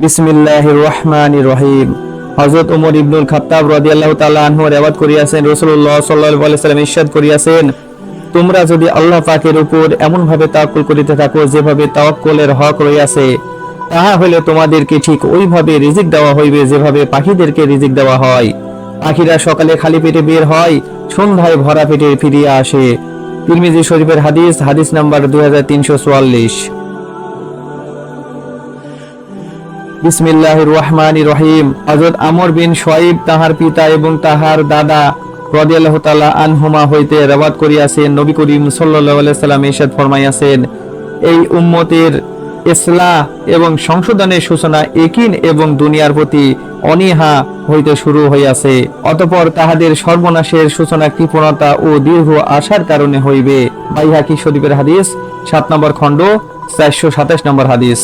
বিসমিল্লাহির রহমানির রহিম। হযরত ওমর ইবনুল খাত্তাব রাদিয়াল্লাহু তাআলা আনহু রিওয়ায়াত করিয়াছেন, রাসূলুল্লাহ সাল্লাল্লাহু আলাইহি ওয়াসাল্লাম ইরশাদ করিয়াছেন, তোমরা যদি আল্লাহ পাকের উপর এমন ভাবে তাওয়াক্কুল করিতে থাকো যেভাবে তাওয়াক্কুলের হক রইয়াছে, তাহা হলে তোমাদেরকে ঠিক ওইভাবে রিজিক দেওয়া হইবে যেভাবে পাখিদেরকে রিজিক দেওয়া হয়। পাখিরা সকালে খালি পেটে বের হয়, সন্ধ্যায় ভরা পেটে ফিরিয়া আসে। তিরমিজি শরীফের হাদিস, হাদিস নাম্বার 2344। বিসমিল্লাহির রহমানির রহিম। হযরত আমর বিন শুআইব তাহার পিতা এবং তাহার দাদা রাদিয়াল্লাহু তাআলা আনহুমা হইতে রিওয়ায়াত করিয়াছেন, নবী করিম সাল্লাল্লাহু আলাইহি সাল্লাম ইরশাদ ফরমাইয়াছেন, এই উম্মতের ইসলাহ এবং সংশোধনের সূচনা ইয়াকিন এবং দুনিয়ার প্রতি অনীহা হইতে শুরু হইয়াছে, অতঃপর তাহাদের সর্বনাশের সূচনা কৃপণতা ও দীর্ঘ আশার কারণে হইবে। বাইহাকী শরীফের হাদিস 7 নম্বর খণ্ড 427 নম্বর হাদিস।